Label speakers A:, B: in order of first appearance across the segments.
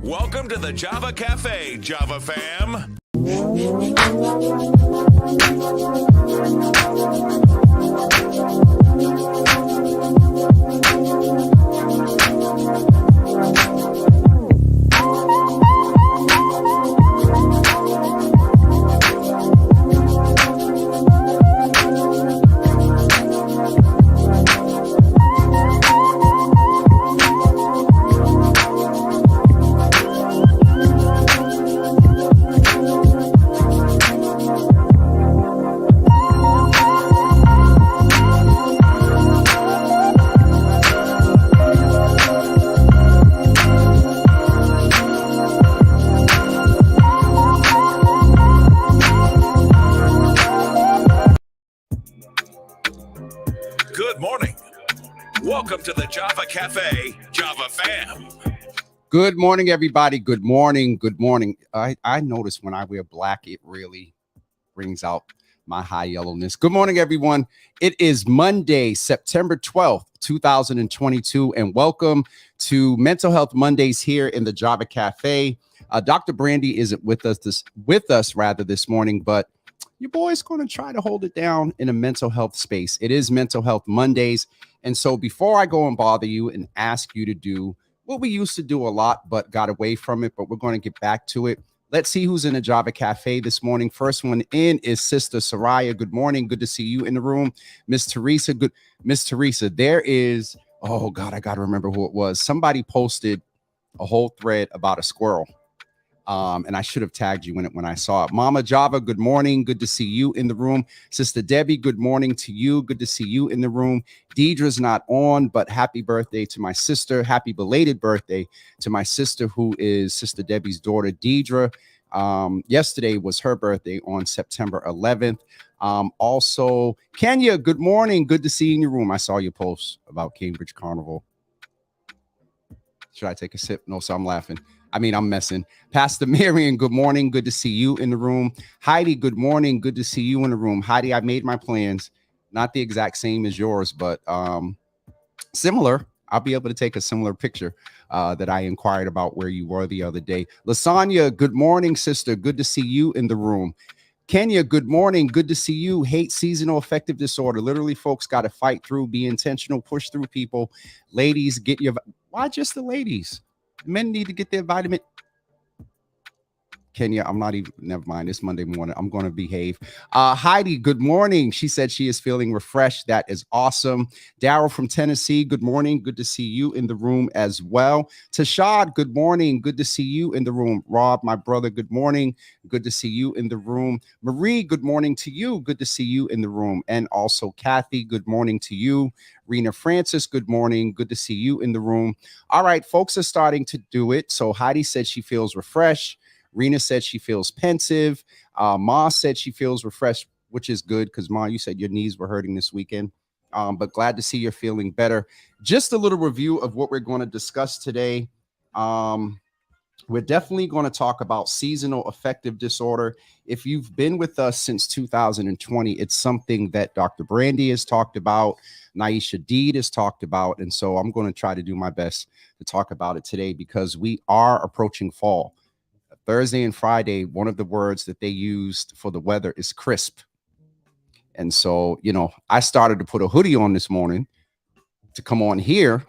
A: Welcome to the Java Cafe, Java fam. Good morning. Welcome to the Java Cafe, Java fam.
B: Good morning, everybody. Good morning. Good morning. I notice when I wear black, it really brings out my high yellowness. Good morning, everyone. It is Monday, September 12th, 2022, and welcome to Mental Health Mondays here in the Java Cafe. Dr. Brandy isn't with us this morning, but your boy's going to try to hold it down in a mental health space. It is Mental Health Mondays. And so before I go and bother you and ask you to do what we used to do a lot, but got away from it, but we're going to get back to it. Let's see who's in the Java Cafe this morning. First one in is Sister Soraya. Good morning. Good to see you in the room. Miss Teresa. Good. Miss Teresa, there is, oh God, I got to remember who it was. Somebody posted a whole thread about a squirrel. And I should have tagged you in it when I saw it. Mama Java, good morning. Good to see you in the room. Sister Debbie, good morning to you. Good to see you in the room. Deidre's not on, but happy birthday to my sister. Happy belated birthday to my sister, who is Sister Debbie's daughter, Deidre. Yesterday was her birthday on September 11th. Also, Kenya, good morning. Good to see you in your room. I saw your post about Cambridge Carnival. Should I take a sip? No, so I'm laughing. I'm messing. Pastor Marion, good morning. Good to see you in the room. Heidi, good morning. Good to see you in the room. Heidi, I made my plans. Not the exact same as yours, but similar. I'll be able to take a similar picture that I inquired about where you were the other day. Lasagna, good morning, sister. Good to see you in the room. Kenya, good morning. Good to see you. Hate seasonal affective disorder. Literally, folks got to fight through, be intentional, push through people. Ladies, get your... Why just the ladies? Men need to get their vitamin. Kenya, I'm not even, never mind. It's Monday morning. I'm going to behave. Heidi, good morning. She said she is feeling refreshed. That is awesome. Daryl from Tennessee, good morning. Good to see you in the room as well. Tashad, good morning. Good to see you in the room. Rob, my brother, good morning. Good to see you in the room. Marie, good morning to you. Good to see you in the room. And also Kathy, good morning to you. Rena Francis, good morning. Good to see you in the room. All right, folks are starting to do it. So Heidi said she feels refreshed. Rena said she feels pensive. Ma said she feels refreshed, which is good because, Ma, you said your knees were hurting this weekend. But glad to see you're feeling better. Just a little review of what we're going to discuss today. We're definitely going to talk about seasonal affective disorder. If you've been with us since 2020, it's something that Dr. Brandy has talked about, Naisha Deed has talked about, and so I'm going to try to do my best to talk about it today because we are approaching fall. Thursday and Friday, one of the words that they used for the weather is crisp. And so, I started to put a hoodie on this morning to come on here.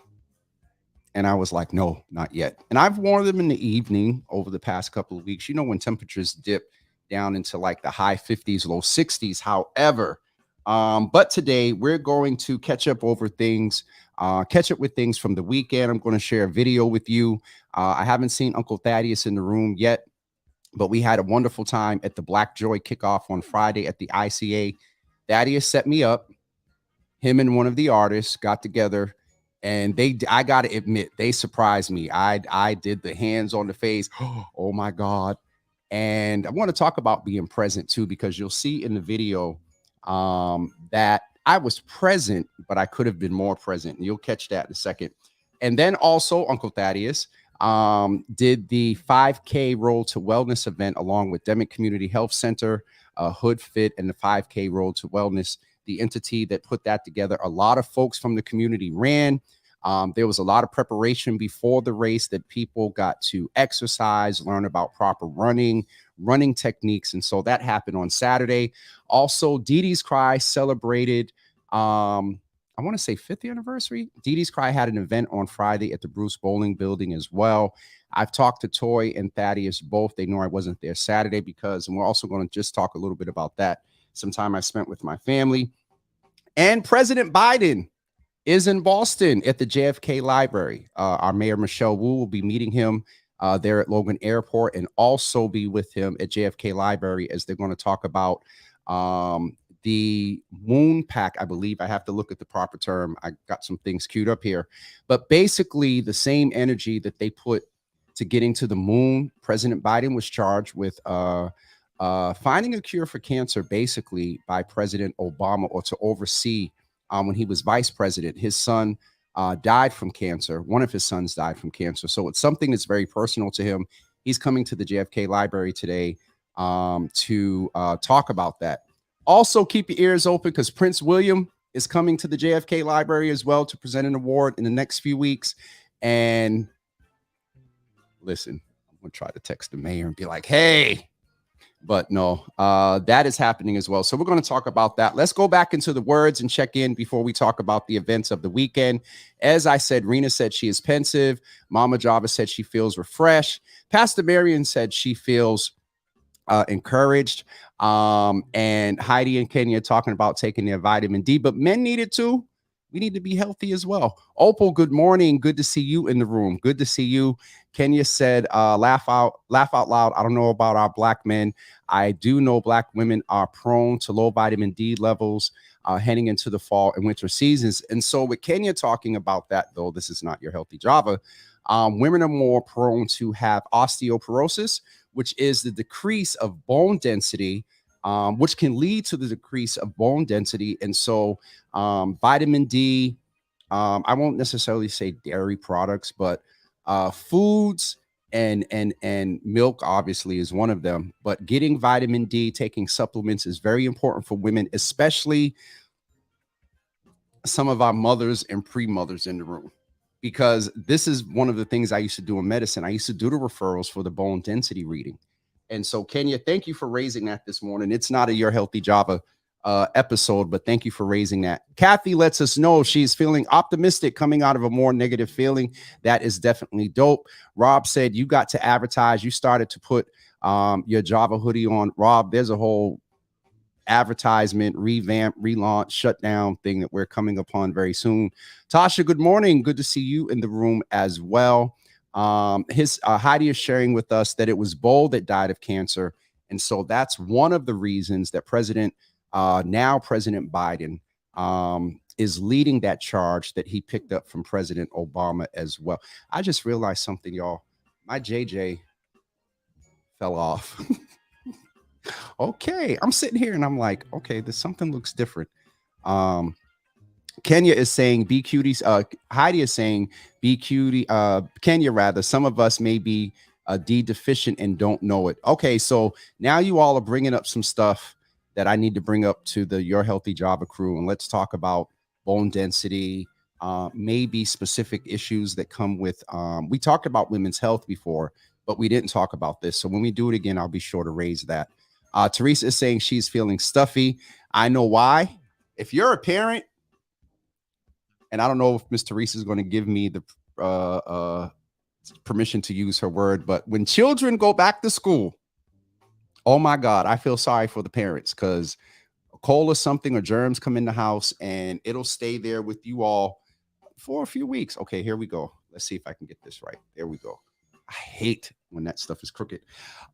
B: And I was like, no, not yet. And I've worn them in the evening over the past couple of weeks, when temperatures dip down into like the high 50s, low 60s. However, but today we're going to catch up with things from the weekend. I'm going to share a video with you. I haven't seen Uncle Thaddeus in the room yet, but we had a wonderful time at the Black Joy kickoff on Friday at the ICA. Thaddeus set me up. Him and one of the artists got together, and I got to admit, they surprised me. I did the hands on the face. Oh my God. And I want to talk about being present too, because you'll see in the video that I was present, but I could have been more present. And you'll catch that in a second. And then also Uncle Thaddeus did the 5K Road to Wellness event along with Demick Community Health Center, Hood Fit, and the 5K Road to Wellness, the entity that put that together. A lot of folks from the community ran. There was a lot of preparation before the race that people got to exercise, learn about proper running techniques. And so that happened on Saturday. Also, Dee Dee's Cry celebrated, I want to say 5th anniversary. Dee Dee's Cry had an event on Friday at the Bruce Bowling Building as well. I've talked to Toy and Thaddeus both. They know I wasn't there Saturday and we're also going to just talk a little bit about that. Some time I spent with my family. And President Biden is in Boston at the JFK Library. Our Mayor Michelle Wu will be meeting him there at Logan Airport and also be with him at JFK Library as they're going to talk about the moon pack. I believe I have to look at the proper term. I got some things queued up here, but basically the same energy that they put to getting to the moon. President Biden was charged with finding a cure for cancer, basically by President Obama, or to oversee when he was vice president. His son died from cancer. One of his sons died from cancer. So it's something that's very personal to him. He's coming to the JFK Library today to talk about that. Also, keep your ears open because Prince William is coming to the JFK Library as well to present an award in the next few weeks. And listen, I'm going to try to text the mayor and be like, hey, but no, that is happening as well. So we're going to talk about that. Let's go back into the words and check in before we talk about the events of the weekend. As I said, Rena said she is pensive. Mama Java said she feels refreshed. Pastor Marion said she feels encouraged. And Heidi and Kenya talking about taking their vitamin D, but men need it too. We need to be healthy as well. Opal, good morning. Good to see you in the room. Good to see you. Kenya said, laugh out loud. I don't know about our black men. I do know black women are prone to low vitamin D levels heading into the fall and winter seasons. And so with Kenya talking about that, though, this is not your healthy Java. Women are more prone to have osteoporosis, which is the decrease of bone density, which can lead to the decrease of bone density. And so vitamin D, I won't necessarily say dairy products, but foods and milk obviously is one of them. But getting vitamin D, taking supplements is very important for women, especially some of our mothers and pre-mothers in the room, because this is one of the things I used to do in medicine. I used to do the referrals for the bone density reading. And so, Kenya, thank you for raising that this morning. It's not a Your Healthy Java episode, but thank you for raising that. Kathy lets us know she's feeling optimistic coming out of a more negative feeling. That is definitely dope. Rob said you got to advertise. You started to put your Java hoodie on. Rob, there's a whole advertisement, revamp, relaunch, shutdown thing that we're coming upon very soon. Tasha, good morning. Good to see you in the room as well. Heidi is sharing with us that it was Bo that died of cancer. And so that's one of the reasons that President Biden is leading that charge that he picked up from President Obama as well. I just realized something, y'all. My JJ fell off. Okay, I'm sitting here and I'm like, okay, there's something looks different. Kenya is saying be cuties. Heidi is saying be cutie. Kenya, rather, some of us may be D deficient and don't know it. Okay, so now you all are bringing up some stuff that I need to bring up to the Your Healthy Java crew, and let's talk about bone density, maybe specific issues that come with. We talked about women's health before, but we didn't talk about this. So when we do it again, I'll be sure to raise that. Teresa is saying she's feeling stuffy. I know why. If you're a parent, and I don't know if Miss Teresa is going to give me the permission to use her word, but when children go back to school, oh my God, I feel sorry for the parents because a cold or something or germs come in the house and it'll stay there with you all for a few weeks. Okay, here we go. Let's see if I can get this right. There we go. I hate when that stuff is crooked.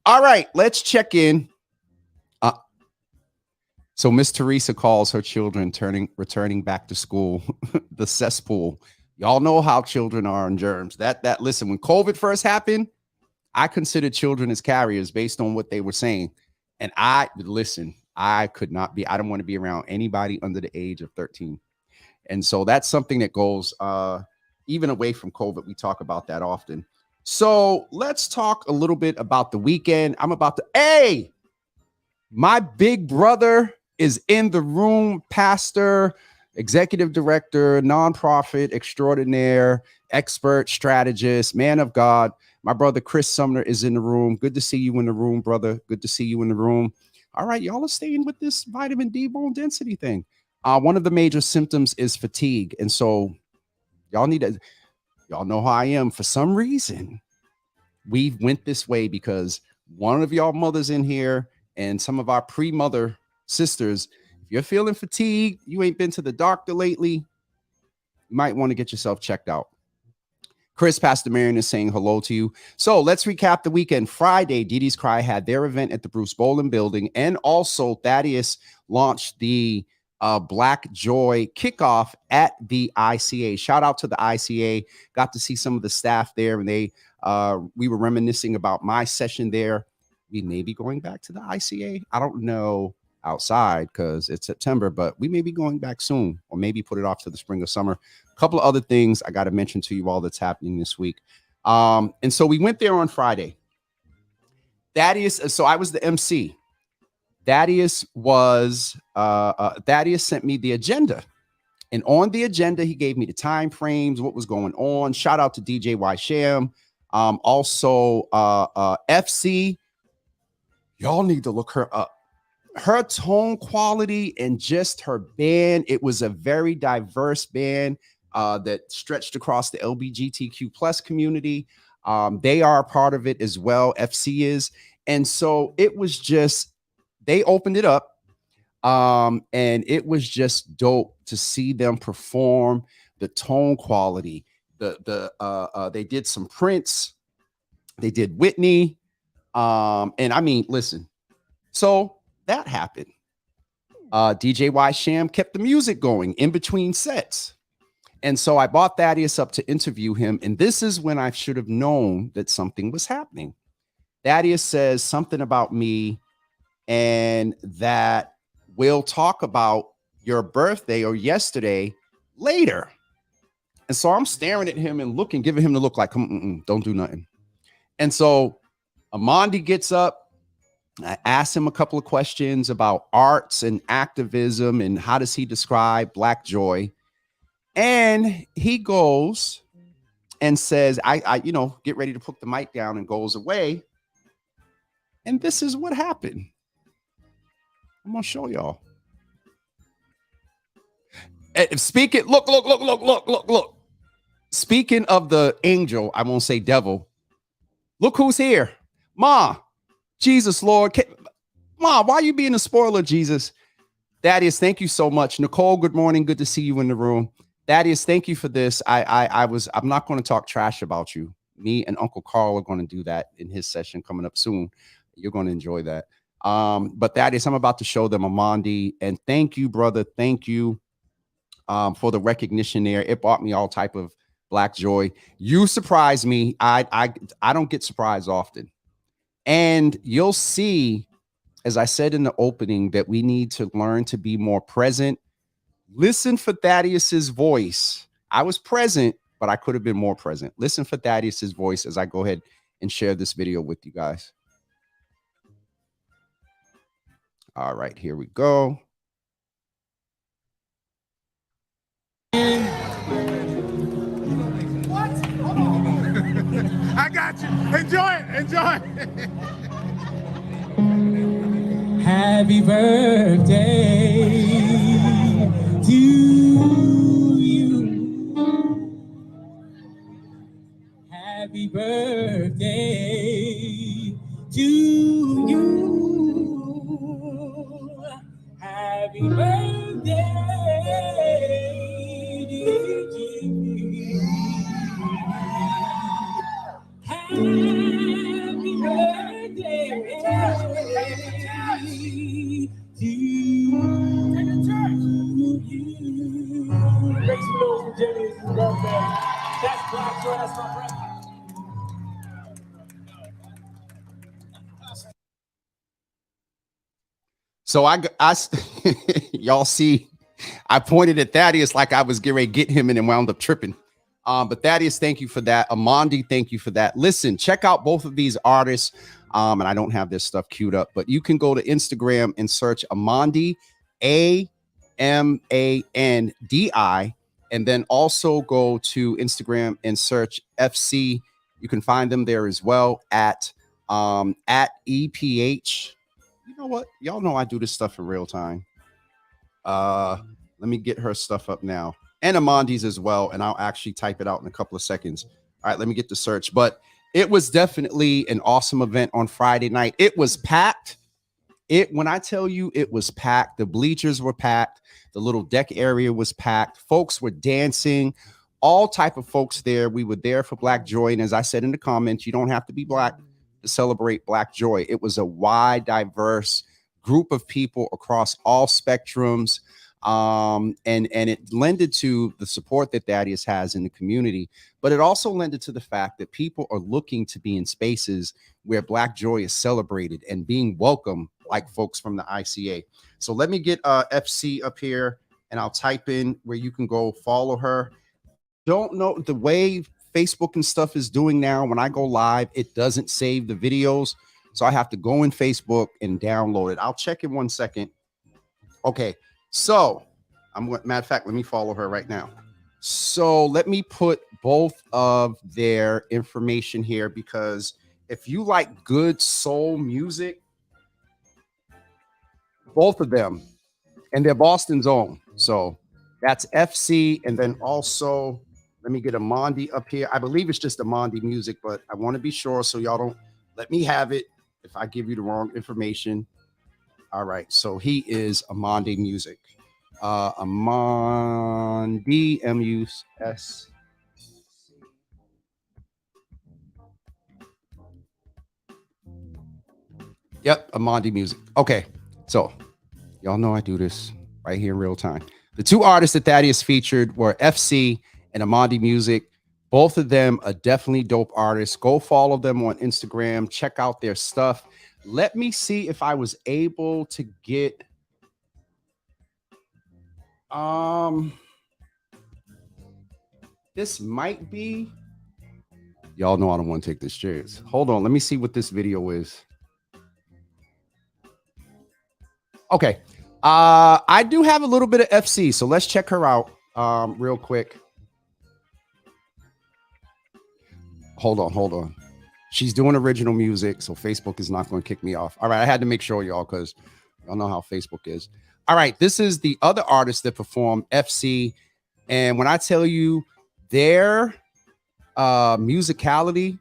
B: All right, let's check in. So Miss Teresa calls her children returning back to school, the cesspool. Y'all know how children are in germs. Listen, when COVID first happened, I considered children as carriers based on what they were saying. And I could not be, I don't want to be around anybody under the age of 13. And so that's something that goes even away from COVID. We talk about that often. So let's talk a little bit about the weekend. My big brother is in the room, Pastor executive director, nonprofit extraordinaire, expert, strategist, man of God. My brother Chris Sumner is in the room. Good to see you in the room, brother. Good to see you in the room. All right, y'all are staying with this vitamin D bone density thing. One of the major symptoms is fatigue. And so y'all know how I am. For some reason, we went this way because one of y'all mothers in here and some of our pre-mother sisters, if you're feeling fatigued, you ain't been to the doctor lately, you might want to get yourself checked out. Chris, Pastor Marion is saying hello to you. So let's recap the weekend. Friday, Dee Dee's Cry had their event at the Bruce Boland building, and also Thaddeus launched the Black Joy kickoff at the ICA. Shout out to the ICA. Got to see some of the staff there, and we were reminiscing about my session there. We may be going back to the ICA. I don't know outside because it's September, but we may be going back soon, or maybe put it off to the spring or summer. A couple of other things I got to mention to you all that's happening this week. And so we went there on Friday. So I was the MC. Thaddeus sent me the agenda. And on the agenda, he gave me the time frames, what was going on. Shout out to DJ Y Sham. Also, FC. Y'all need to look her up. Her tone quality and just her band. It was a very diverse band that stretched across the LGBTQ plus community. They are a part of it as well. FC is. And so it was just, they opened it up. And it was just dope to see them perform. The tone quality, they did some Prince, they did Whitney. And I mean, listen, so that happened. DJ Y Sham kept the music going in between sets. And so I brought Thaddeus up to interview him. And this is when I should have known that something was happening. Thaddeus says something about me and that we'll talk about your birthday or yesterday later. And so I'm staring at him and giving him the look like, don't do nothing. And so Amandi gets up. I asked him a couple of questions about arts and activism and how does he describe Black joy. And he goes and says, I get ready to put the mic down, and goes away. And this is what happened. I'm going to show y'all. Speaking, look. Speaking of the angel, I won't say devil. Look who's here. Ma, Jesus, Lord. Ma, why are you being a spoiler, Jesus? Thaddeus, thank you so much. Nicole, good morning. Good to see you in the room. Thaddeus, thank you for this. I'm not going to talk trash about you. Me and Uncle Carl are going to do that in his session coming up soon. You're going to enjoy that. But Thaddeus, I'm about to show them Amandi. And thank you, brother. Thank you for the recognition there. It brought me all type of Black joy. You surprised me. I don't get surprised often. And you'll see, as I said in the opening, that we need to learn to be more present. Listen for Thaddeus's voice. I was present, but I could have been more present. Listen for Thaddeus's voice as I go ahead and share this video with you guys. All right, here we go.
C: What? Hold on. I got you. Enjoy it. Happy birthday to you. Happy birthday to you. Happy birthday, dear Jimmy. Happy birthday to you. Make some noise for Jimmy's birthday. That's Black Joy, that's my friend.
B: So I y'all see, I pointed at Thaddeus like I was getting ready to get him and then wound up tripping. But Thaddeus, thank you for that. Amandi, thank you for that. Listen, check out both of these artists. And I don't have this stuff queued up, but you can go to Instagram and search Amandi, AMANDI. Amandi. And then also go to Instagram and search FC. You can find them there as well at EPH. You know what? Y'all know I do this stuff in real time. Let me get her stuff up now. And Amandi's as well. And I'll actually type it out in a couple of seconds. All right, let me get the search. But it was definitely an awesome event on Friday night. It was packed. When I tell you it was packed, the bleachers were packed, the little deck area was packed, folks were dancing, all type of folks there. We were there for Black Joy. And as I said in the comments, you don't have to be Black to celebrate Black Joy. It was a wide, diverse group of people across all spectrums. And it lended to the support that Thaddeus has in the community, but it also lended to the fact that people are looking to be in spaces where Black Joy is celebrated and being welcome, like folks from the ICA. So let me get FC up here and I'll type in where you can go follow her. Don't know the way Facebook and stuff is doing now. When I go live, it doesn't save the videos. So I have to go in Facebook and download it. I'll check in 1 second. Okay. So matter of fact, let me follow her right now. So let me put both of their information here, because if you like good soul music, both of them, and they're Boston's own. So that's FC. And then also, let me get Amandi up here. I believe it's just Amandi Music, but I want to be sure so y'all don't let me have it if I give you the wrong information. All right. So he is Amandi Music. Amandi, M-U-S. Yep, Amandi Music. Okay. So y'all know I do this right here in real time. The two artists that Thaddeus featured were FC and Amandi Music. Both of them are definitely dope artists. Go follow them on Instagram. Check out their stuff. Let me see if I was able to get this might be, y'all know I don't want to take this chance. Hold on, let me see what this video is. Okay, I do have a little bit of FC, so let's check her out real quick. Hold on. She's doing original music, so Facebook is not going to kick me off. All right, I had to make sure, y'all, because y'all know how Facebook is. All right, this is the other artist that performed, FC. And when I tell you their musicality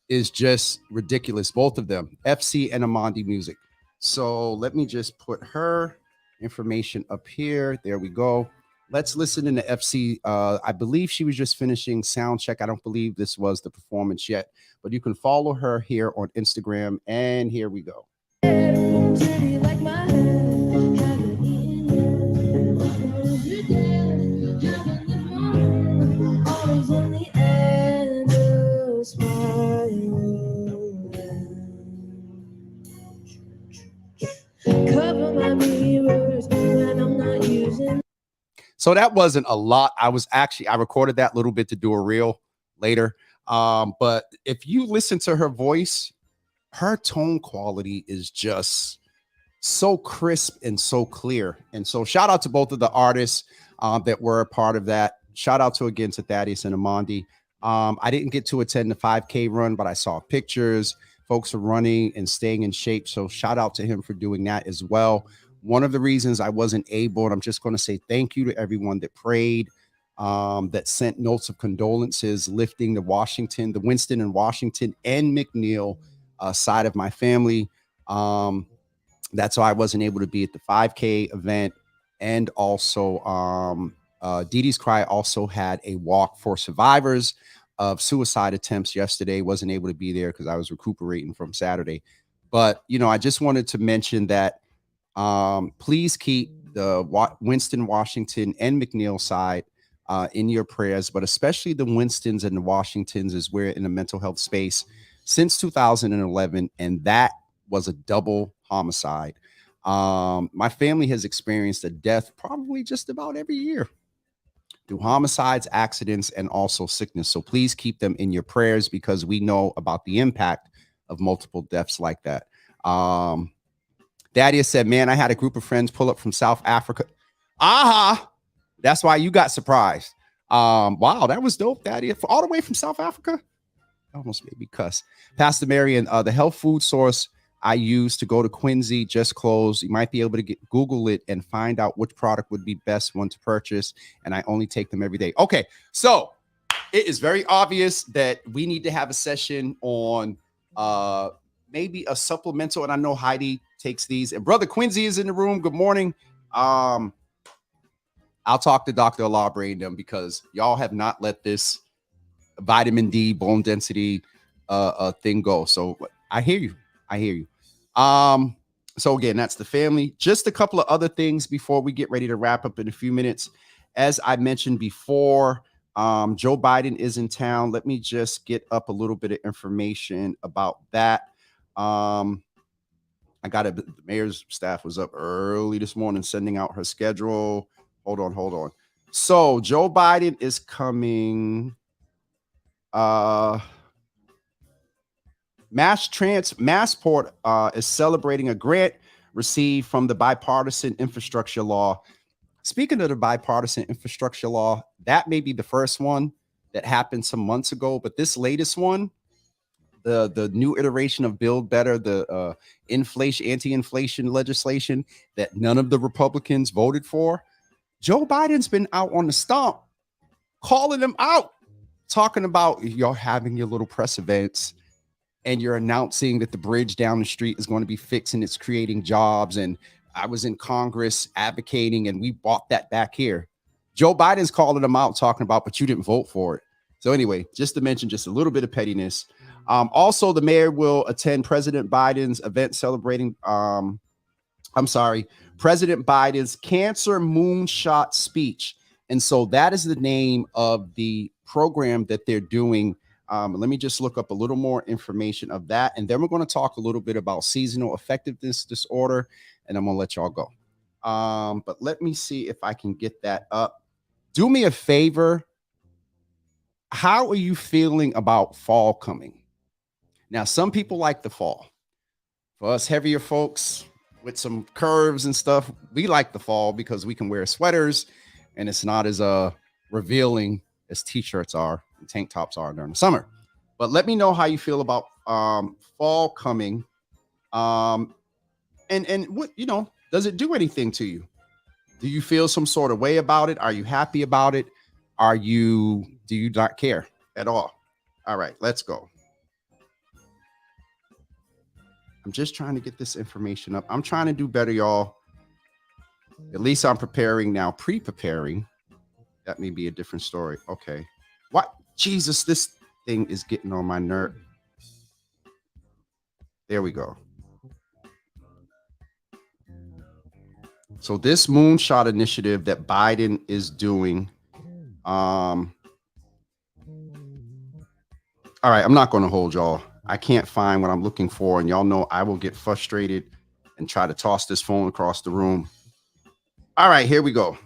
B: is just ridiculous, both of them, FC and Amandi Music. So let me just put her information up here. There we go. Let's listen in the FC. I believe she was just finishing sound check. I don't believe this was the performance yet, but you can follow her here on Instagram. And here we go. Cover my mirrors when I'm not using. So that wasn't a lot. I recorded that little bit to do a reel later. But if you listen to her voice, her tone quality is just so crisp and so clear. And so shout out to both of the artists that were a part of that. Shout out to Thaddeus and Amandi. I didn't get to attend the 5K run, but I saw pictures. Folks are running and staying in shape. So shout out to him for doing that as well. One of the reasons I wasn't able, and I'm just going to say thank you to everyone that prayed, that sent notes of condolences, lifting the Winston and Washington and McNeil side of my family. That's why I wasn't able to be at the 5K event. And also Dee Dee's Cry also had a walk for survivors of suicide attempts yesterday. Wasn't able to be there because I was recuperating from Saturday. But, I just wanted to mention that please keep the Winston, Washington and McNeil side in your prayers, but especially the Winstons and the Washingtons, as we're in a mental health space since 2011. And that was a double homicide. My family has experienced a death probably just about every year through homicides, accidents, and also sickness. So please keep them in your prayers, because we know about the impact of multiple deaths like that. Thaddeus said, man, I had a group of friends pull up from South Africa. That's why you got surprised. Wow, that was dope, Daddy. All the way from South Africa. Almost made me cuss. Pastor Marion, the health food source I use to go to Quincy just closed. You might be able to Google it and find out which product would be best one to purchase. And I only take them every day. Okay, so it is very obvious that we need to have a session on maybe a supplemental. And I know Heidi takes these. And Brother Quincy is in the room. Good morning. I'll talk to Dr. Alabre and them because y'all have not let this vitamin D bone density thing go. So I hear you. So again, that's the family. Just a couple of other things before we get ready to wrap up in a few minutes. As I mentioned before, Joe Biden is in town. Let me just get up a little bit of information about that. I got it. The mayor's staff was up early this morning sending out her schedule. Hold on. So Joe Biden is coming. Massport is celebrating a grant received from the bipartisan infrastructure law. Speaking of the bipartisan infrastructure law, that may be the first one that happened some months ago, but this latest one, the new iteration of Build Better, the anti-inflation legislation that none of the Republicans voted for, Joe Biden's been out on the stump calling them out, talking about y'all having your little press events and you're announcing that the bridge down the street is going to be fixed and it's creating jobs. And I was in Congress advocating and we bought that back here. Joe Biden's calling them out, talking about, but you didn't vote for it. So anyway, just to mention just a little bit of pettiness. Also, the mayor will attend President Biden's event celebrating, President Biden's Cancer Moonshot speech. And so that is the name of the program that they're doing. Let me just look up a little more information of that. And then we're going to talk a little bit about seasonal effectiveness disorder. And I'm going to let y'all go. But let me see if I can get that up. Do me a favor. How are you feeling about fall coming? Now, some people like the fall. For us heavier folks with some curves and stuff, we like the fall because we can wear sweaters and it's not as revealing as t-shirts are and tank tops are during the summer. But let me know how you feel about fall coming. And what, does it do anything to you? Do you feel some sort of way about it? Are you happy about it? Do you not care at all? All right, let's go. I'm just trying to get this information up. I'm trying to do better, y'all. At least I'm preparing now, pre-preparing. That may be a different story. Okay. What? Jesus, this thing is getting on my nerve. There we go. So this moonshot initiative that Biden is doing. All right, I'm not going to hold y'all. I can't find what I'm looking for. And y'all know I will get frustrated and try to toss this phone across the room. All right, here we go.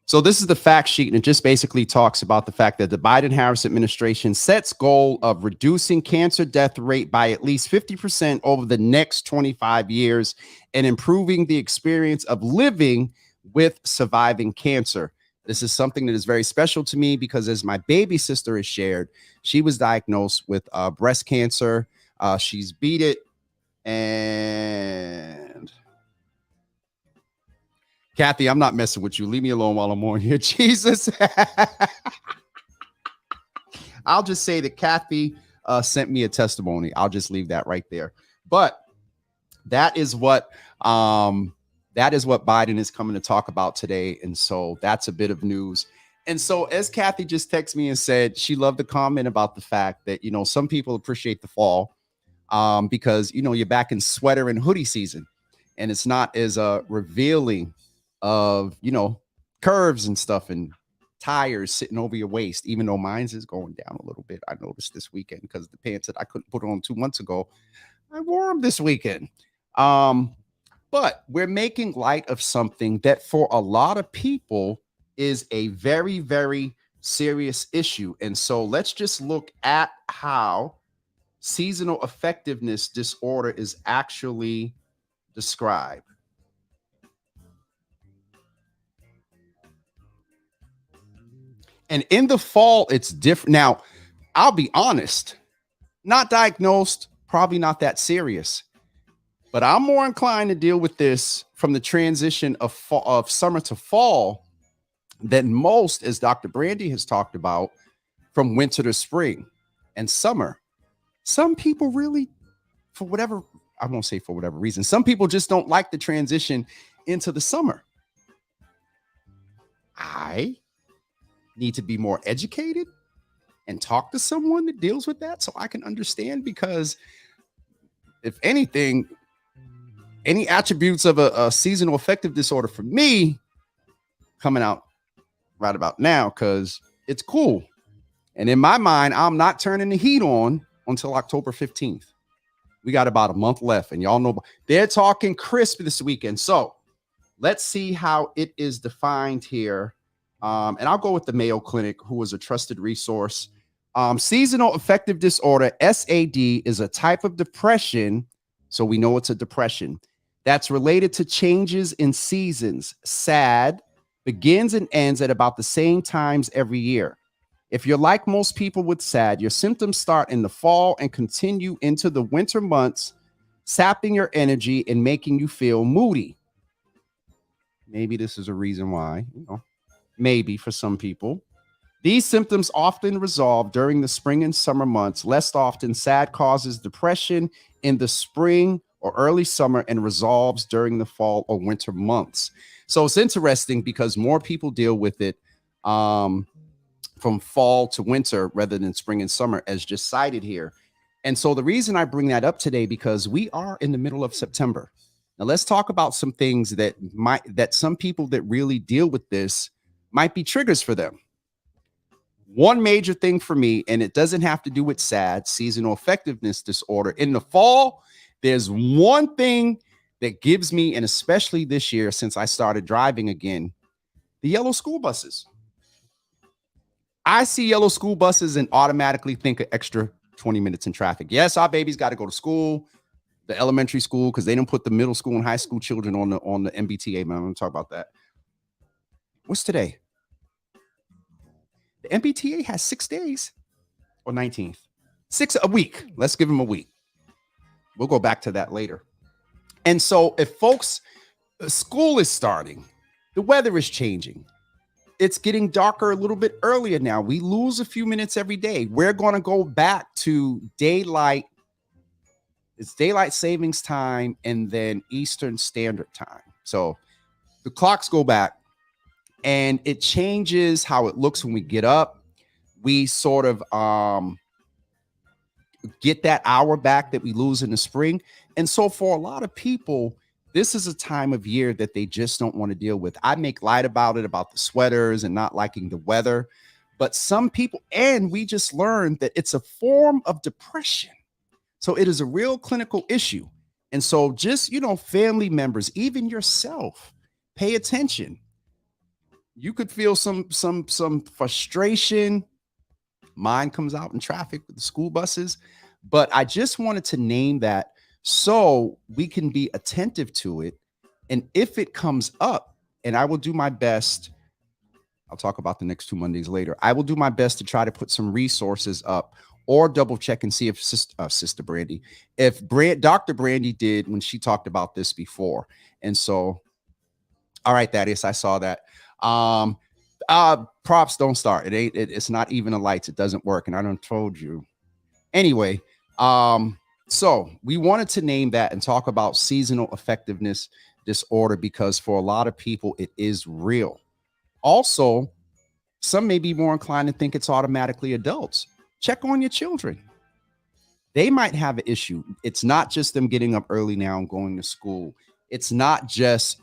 B: So this is the fact sheet, and it just basically talks about the fact that the Biden-Harris administration sets goal of reducing cancer death rate by at least 50% over the next 25 years and improving the experience of living with surviving cancer. This is something that is very special to me because, as my baby sister has shared, she was diagnosed with breast cancer. She's beat it. And Kathy, I'm not messing with you. Leave me alone while I'm on here. Jesus. I'll just say that Kathy sent me a testimony. I'll just leave that right there. But that is what Biden is coming to talk about today. And so that's a bit of news. And so as Kathy just texted me and said, she loved the comment about the fact that, some people appreciate the fall because, you're back in sweater and hoodie season and it's not as revealing of, curves and stuff and tires sitting over your waist, even though mine's is going down a little bit. I noticed this weekend because the pants that I couldn't put on 2 months ago, I wore them this weekend. But we're making light of something that for a lot of people is a very, very serious issue. And so let's just look at how seasonal effectiveness disorder is actually described. And in the fall, it's different. Now, I'll be honest, not diagnosed, probably not that serious, but I'm more inclined to deal with this from the transition of summer to fall than most, as Dr. Brandy has talked about, from winter to spring and summer. Some people really, for whatever, I won't say for whatever reason, some people just don't like the transition into the summer. I need to be more educated and talk to someone that deals with that so I can understand, because if anything, any attributes of a seasonal affective disorder for me coming out right about now, because it's cool. And in my mind, I'm not turning the heat on until October 15th. We got about a month left, and y'all know they're talking crisp this weekend. So let's see how it is defined here. And I'll go with the Mayo Clinic, who is a trusted resource. Seasonal affective disorder, SAD, is a type of depression. So we know it's a depression that's related to changes in seasons. SAD begins and ends at about the same times every year. If you're like most people with SAD, your symptoms start in the fall and continue into the winter months, sapping your energy and making you feel moody. Maybe this is a reason why, maybe for some people. These symptoms often resolve during the spring and summer months. Less often, SAD causes depression in the spring or early summer and resolves during the fall or winter months. So it's interesting because more people deal with it from fall to winter rather than spring and summer, as just cited here. And so the reason I bring that up today, because we are in the middle of September. Now let's talk about some things that some people that really deal with this might be triggers for them. One major thing for me, and it doesn't have to do with SAD, seasonal affectiveness disorder. In the fall, there's one thing that gives me, and especially this year since I started driving again, the yellow school buses. I see yellow school buses and automatically think an extra 20 minutes in traffic. Yes, our babies got to go to school, the elementary school, because they don't put the middle school and high school children on the MBTA, man. I'm going to talk about that. What's today? The MBTA has 6 days, or 19th. 6 a week. Let's give them a week. We'll go back to that later. And so if folks, school is starting, the weather is changing. It's getting darker a little bit earlier now. We lose a few minutes every day. We're going to go back to daylight. It's daylight savings time and then Eastern Standard Time. So the clocks go back, and it changes how it looks when we get up. We sort of get that hour back that we lose in the spring. And so for a lot of people, this is a time of year that they just don't want to deal with. I make light about it, about the sweaters and not liking the weather. But some people, and we just learned that it's a form of depression. So it is a real clinical issue. And so just, family members, even yourself, pay attention. You could feel some frustration. Mine comes out in traffic with the school buses. But I just wanted to name that so we can be attentive to it. And if it comes up, and I will do my best, I'll talk about the next 2 Mondays later. I will do my best to try to put some resources up or double check and see if Sister Brandy, Dr. Brandy did when she talked about this before. And so, all right, Thaddeus, I saw that. Props don't start. It's not even the lights. It doesn't work. And I done told you. Anyway, so we wanted to name that and talk about seasonal affectiveness disorder, because for a lot of people, it is real. Also, some may be more inclined to think it's automatically adults. Check on your children. They might have an issue. It's not just them getting up early now and going to school. It's not just,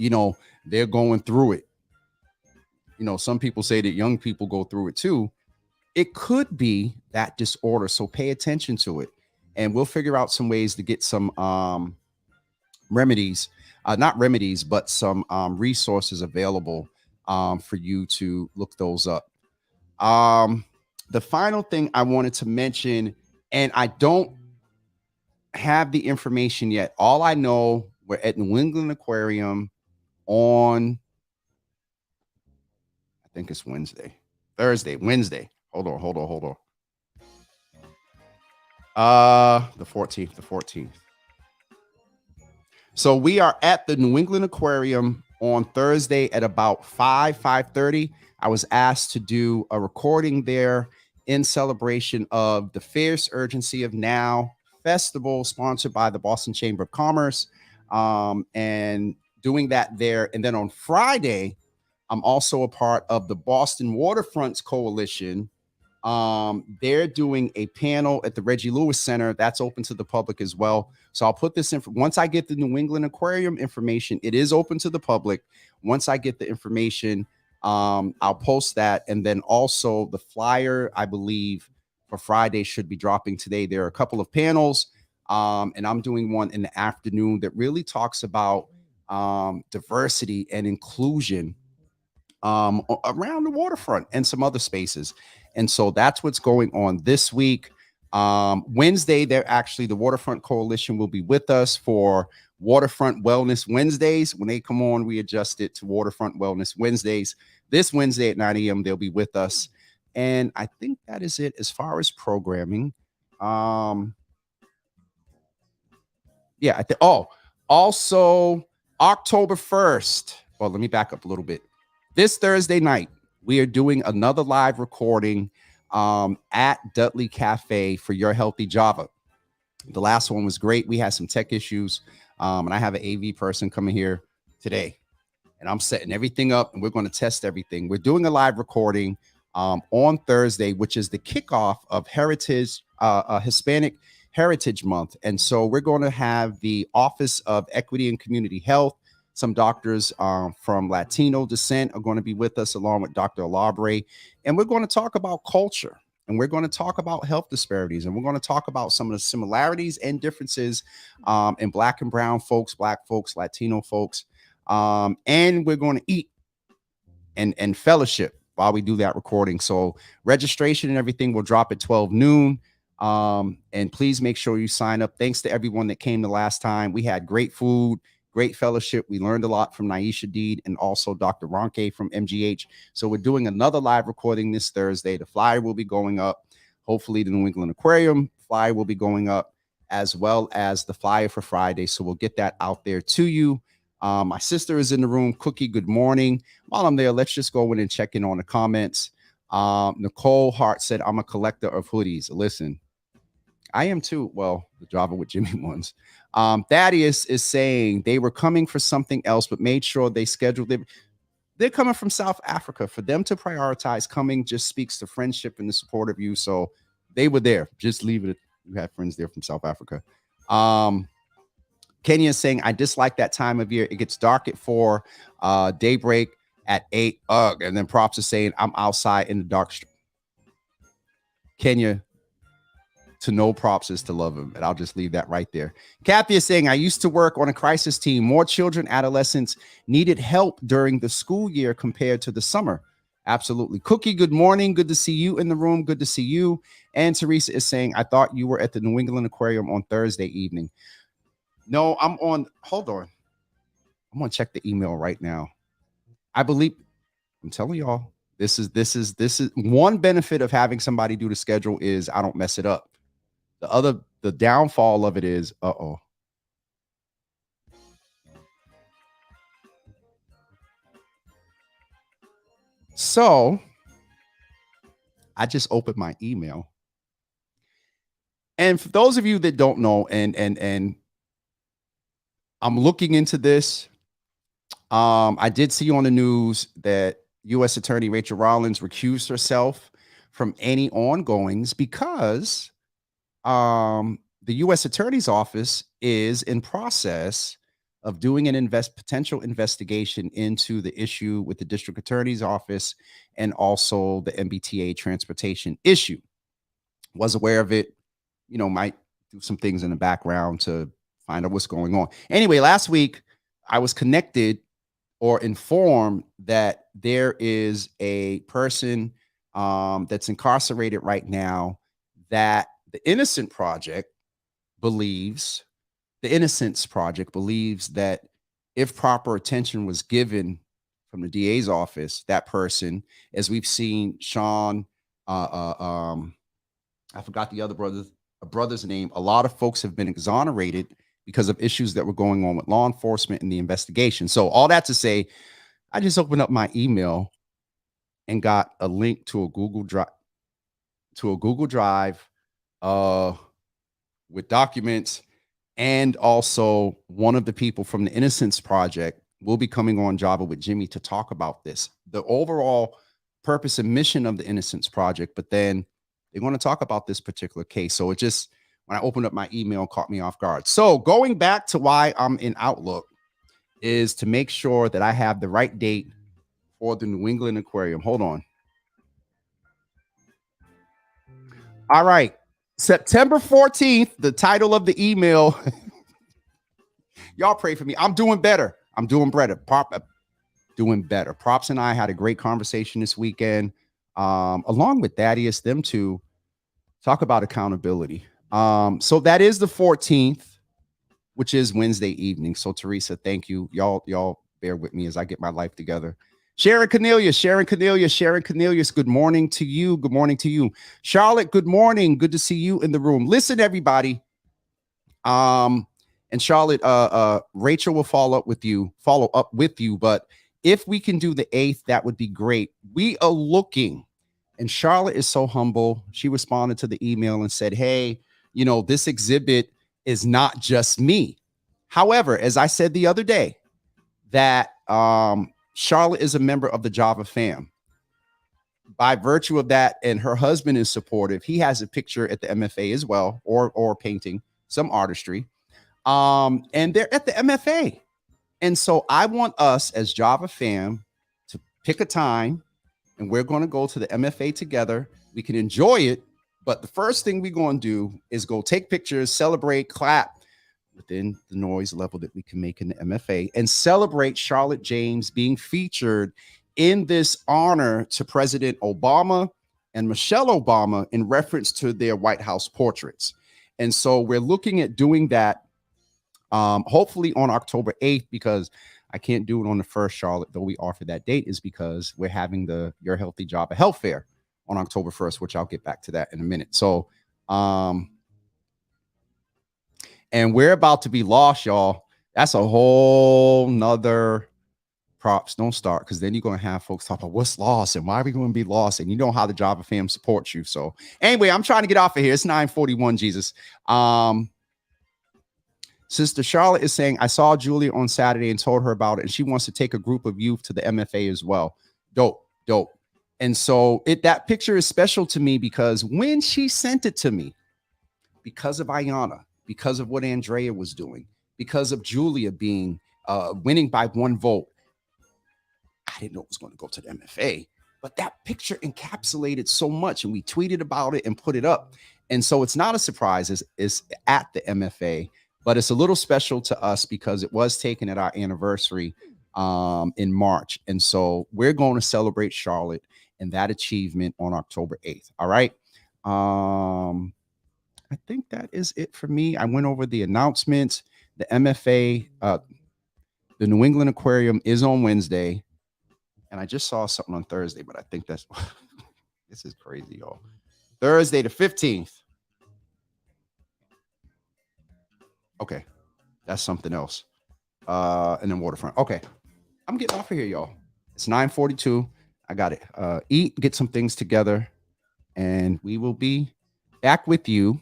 B: they're going through it. Some people say that young people go through it too. It could be that disorder. So pay attention to it. And we'll figure out some ways to get some remedies, not remedies, but some resources available for you to look those up. The final thing I wanted to mention, and I don't have the information yet. All I know, we're at New England Aquarium on, I think it's Wednesday. Wednesday. Hold on. The 14th. So we are at the New England Aquarium on Thursday at about 5:30. I was asked to do a recording there in celebration of the Fierce Urgency of Now festival sponsored by the Boston Chamber of Commerce, and doing that there. And then on Friday, I'm also a part of the Boston Waterfronts Coalition. They're doing a panel at the Reggie Lewis Center that's open to the public as well. So I'll put this in once I get the New England Aquarium information. It is open to the public. Once I get the information, I'll post that. And then also the flyer, I believe, for Friday should be dropping today. There are a couple of panels, and I'm doing one in the afternoon that really talks about diversity and inclusion around the waterfront and some other spaces. And so that's what's going on this week. Wednesday, the Waterfront Coalition will be with us for Waterfront Wellness Wednesdays. When they come on, we adjust it to Waterfront Wellness Wednesdays. This Wednesday at 9 a.m., they'll be with us. And I think that is it as far as programming. Also October 1st. Well, let me back up a little bit. This Thursday night, we are doing another live recording at Dudley Cafe for Your Healthy Java. The last one was great. We had some tech issues, and I have an AV person coming here today, and I'm setting everything up, and we're going to test everything. We're doing a live recording on Thursday, which is the kickoff of Hispanic Heritage Month. And so we're going to have the Office of Equity and Community Health. Some doctors from Latino descent are going to be with us, along with Dr. Alabre. And we're going to talk about culture, and we're going to talk about health disparities, and we're going to talk about some of the similarities and differences in Black and brown folks, Black folks, Latino folks. And we're going to eat and fellowship while we do that recording. So registration and everything will drop at 12 noon. And please make sure you sign up. Thanks to everyone that came the last time. We had great food, great fellowship. We learned a lot from Naisha Deed and also Dr. Ronke from MGH. So we're doing another live recording this Thursday. The flyer will be going up. Hopefully the New England Aquarium flyer will be going up, as well as the flyer for Friday. So we'll get that out there to you. My sister is in the room. Cookie, good morning. While I'm there, let's just go in and check in on the comments. Nicole Hart said, I'm a collector of hoodies. Listen, I am too. Well, the Java with Jimmy ones. Thaddeus is saying they were coming for something else, but made sure they scheduled it. They're coming from South Africa. For them to prioritize coming just speaks to friendship and the support of you. So they were there. Just leave it. You have friends there from South Africa. Kenya is saying, I dislike that time of year. It gets dark at 4, daybreak at 8. Ugh. And then Props is saying, I'm outside in the dark. Kenya, to know Props is to love him. And I'll just leave that right there. Kathy is saying, I used to work on a crisis team. More children, adolescents needed help during the school year compared to the summer. Absolutely. Cookie, good morning. Good to see you in the room. Good to see you. And Teresa is saying, I thought you were at the New England Aquarium on Thursday evening. No, hold on. I'm going to check the email right now. I believe, I'm telling y'all, this is one benefit of having somebody do the schedule is I don't mess it up. The downfall of it is, So I just opened my email. And for those of you that don't know, and I'm looking into this, I did see on the news that U.S. Attorney Rachel Rollins recused herself from any ongoings because the U.S. Attorney's Office is in process of doing an potential investigation into the issue with the District Attorney's Office and also the MBTA transportation issue. Was aware of it, might do some things in the background to find out what's going on. Anyway, last week I was connected or informed that there is a person that's incarcerated right now that the Innocence Project believes that if proper attention was given from the DA's office, that person, as we've seen Sean, I forgot the other brother's name. A lot of folks have been exonerated because of issues that were going on with law enforcement in the investigation. So all that to say, I just opened up my email and got a link to a Google Drive with documents, and also one of the people from the Innocence Project will be coming on Java with Jimmy to talk about this, the overall purpose and mission of the Innocence Project, but then they're going to talk about this particular case. So it just, when I opened up my email, caught me off guard. So going back to why I'm in Outlook is to make sure that I have the right date for the New England Aquarium. Hold on. All right. September 14th, the title of the email. Y'all pray for me. I'm doing better. I'm doing better. Doing better. Props and I had a great conversation this weekend, along with Thaddeus, them two, talk about accountability. So that is the 14th, which is Wednesday evening. So Teresa, thank you. Y'all bear with me as I get my life together. Sharon Cornelius, good morning to you. Good morning to you. Charlotte, good morning. Good to see you in the room. Listen, everybody. And Charlotte, Rachel will follow up with you, but if we can do the 8th, that would be great. We are looking, and Charlotte is so humble. She responded to the email and said, hey, you know, this exhibit is not just me. However, as I said the other day, that Charlotte is a member of the Java fam. By virtue of that, and her husband is supportive. He has a picture at the MFA as well, or painting, some artistry. And they're at the MFA. And so I want us as Java fam to pick a time, and we're going to go to the MFA together. We can enjoy it, but the first thing we're going to do is go take pictures, celebrate, clap within the noise level that we can make in the MFA, and celebrate Charlotte James being featured in this honor to President Obama and Michelle Obama in reference to their White House portraits. And so we're looking at doing that hopefully on October 8th, because I can't do it on the 1st, Charlotte, though we offer that date, is because we're having the Your Healthy Job Health Fair on October 1st, which I'll get back to that in a minute. So, and we're about to be lost, y'all. That's a whole nother props. Don't start, because then you're going to have folks talk about what's lost and why are we going to be lost? And you know how the Java fam supports you. So anyway, I'm trying to get off of here. It's 9:41, Jesus. Sister Charlotte is saying, I saw Julia on Saturday and told her about it, and she wants to take a group of youth to the MFA as well. Dope. And so that picture is special to me because when she sent it to me, because of Ayanna, because of what Andrea was doing, because of Julia being winning by 1 vote, I didn't know it was going to go to the MFA, but that picture encapsulated so much, and we tweeted about it and put it up. And so it's not a surprise, it's at the MFA. But it's a little special to us because it was taken at our anniversary in March. And so we're going to celebrate Charlotte and that achievement on October 8th. All right. I think that is it for me. I went over the announcements. The MFA, the New England Aquarium is on Wednesday. And I just saw something on Thursday, but I think that's, this is crazy, y'all. Thursday the 15th. Okay, that's something else. And then Waterfront. Okay, I'm getting off of here, y'all. It's 9:42. I got it. Eat, get some things together, and we will be back with you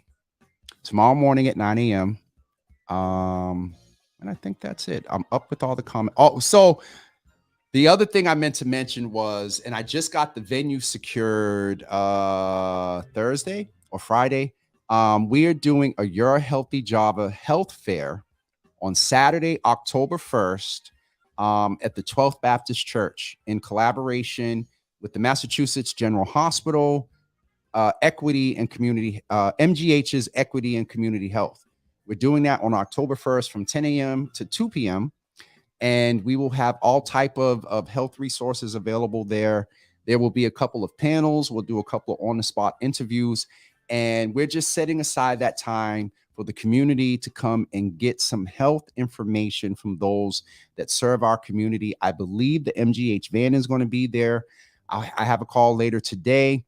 B: tomorrow morning at 9 a.m. And I think that's it. I'm up with all the comments. Oh, so the other thing I meant to mention was, and I just got the venue secured Thursday or Friday. We are doing a Your Healthy Java Health Fair on Saturday, October 1st, at the 12th Baptist Church in collaboration with the Massachusetts General Hospital, Equity and Community, MGH's Equity and Community Health. We're doing that on October 1st from 10 a.m. to 2 p.m. And we will have all type of health resources available there. There will be a couple of panels. We'll do a couple of on-the-spot interviews. And we're just setting aside that time for the community to come and get some health information from those that serve our community. I believe the MGH van is going to be there. I have a call later today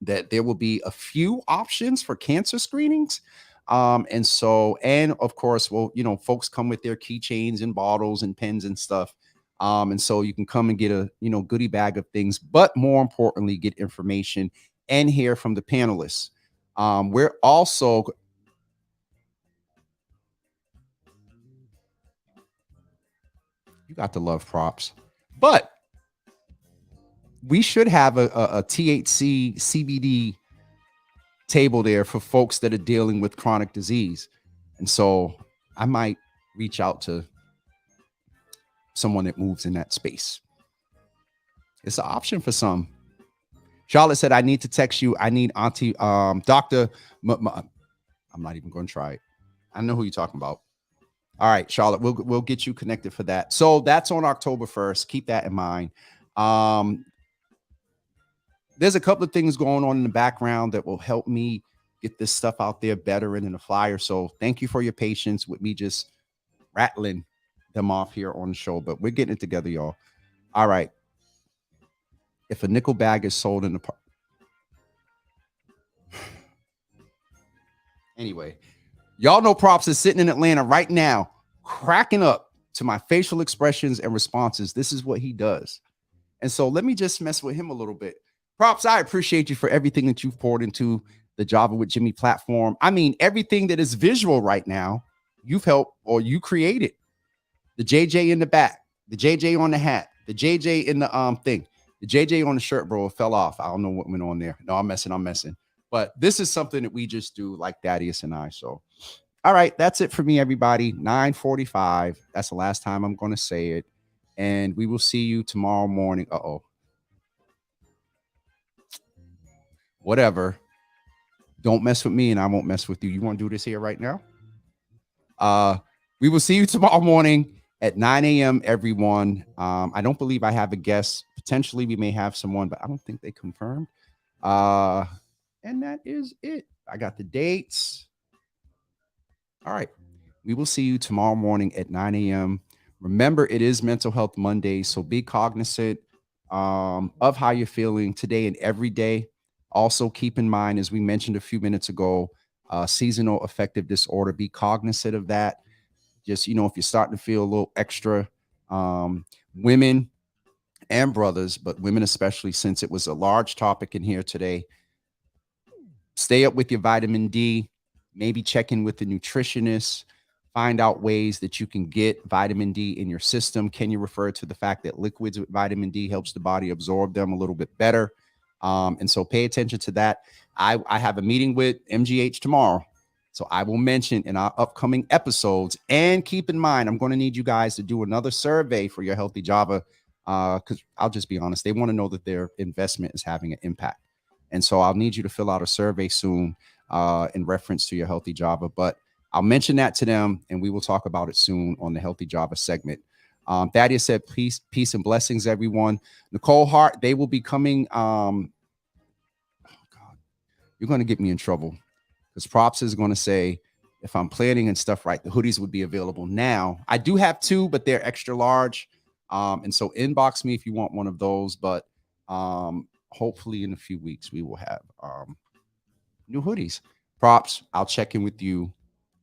B: that there will be a few options for cancer screenings. And of course, well, folks come with their keychains and bottles and pens and stuff. And so you can come and get a, goodie bag of things, but more importantly, get information and hear from the panelists. We're also, you got to love props, but we should have a THC CBD table there for folks that are dealing with chronic disease. And so I might reach out to someone that moves in that space. It's an option for some. Charlotte said, I need to text you. I need Auntie, Dr. I'm not even going to try it. I know who you're talking about. All right, Charlotte, we'll get you connected for that. So that's on October 1st. Keep that in mind. There's a couple of things going on in the background that will help me get this stuff out there better and in a flyer. So thank you for your patience with me just rattling them off here on the show, but we're getting it together, y'all. All right. If a nickel bag is sold in the park. Anyway, y'all know Props is sitting in Atlanta right now, cracking up to my facial expressions and responses. This is what he does. And so let me just mess with him a little bit. Props, I appreciate you for everything that you've poured into the Java with Jimmy platform. I mean, everything that is visual right now, you've helped or you created. The JJ in the back, the JJ on the hat, the JJ in the thing, the JJ on the shirt, bro, it fell off. I don't know what went on there. No, I'm messing. But this is something that we just do like Thaddeus and I. So, all right, that's it for me, everybody. 9:45. That's the last time I'm going to say it. And we will see you tomorrow morning. Whatever. Don't mess with me and I won't mess with you. You want to do this here right now? We will see you tomorrow morning at 9 a.m., everyone. I don't believe I have a guest. Potentially we may have someone, but I don't think they confirmed. And that is it. I got the dates. All right. We will see you tomorrow morning at 9 a.m. Remember, it is Mental Health Monday, so be cognizant of how you're feeling today and every day. Also, keep in mind, as we mentioned a few minutes ago, seasonal affective disorder. Be cognizant of that. Just, if you're starting to feel a little extra, women and brothers, but women especially, since it was a large topic in here today, stay up with your vitamin D. Maybe check in with the nutritionist. Find out ways that you can get vitamin D in your system. Can you refer to the fact that liquids with vitamin D helps the body absorb them a little bit better? And so pay attention to that. I have a meeting with MGH tomorrow, so I will mention in our upcoming episodes. And keep in mind, I'm going to need you guys to do another survey for your Healthy Java, because I'll just be honest, they want to know that their investment is having an impact. And so I'll need you to fill out a survey soon in reference to your Healthy Java. But I'll mention that to them, and we will talk about it soon on the Healthy Java segment. Thaddeus said, peace and blessings, everyone. Nicole Hart, they will be coming. Oh God, you're going to get me in trouble because Props is going to say, if I'm planning and stuff right, the hoodies would be available now. I do have two, but they're extra large. And so inbox me if you want one of those. But hopefully in a few weeks, we will have new hoodies. Props, I'll check in with you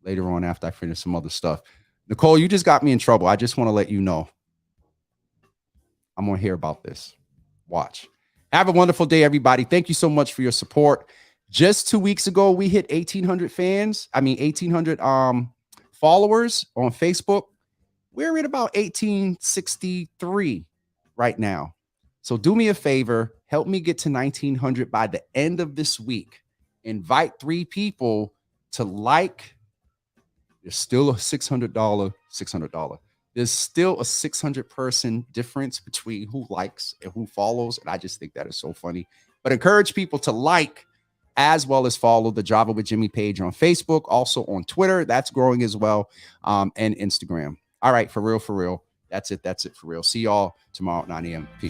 B: later on after I finish some other stuff. Nicole, you just got me in trouble. I just want to let you know. I'm going to hear about this. Watch. Have a wonderful day, everybody. Thank you so much for your support. Just 2 weeks ago, we hit 1,800 1,800 followers on Facebook. We're at about 1,863 right now. So do me a favor. Help me get to 1,900 by the end of this week. Invite 3 people to like. There's still a $600. There's still a 600 person difference between who likes and who follows. And I just think that is so funny. But encourage people to like as well as follow the Java with Jimmy page on Facebook, also on Twitter. That's growing as well. And Instagram. All right. For real. That's it for real. See y'all tomorrow at 9 a.m. Peace.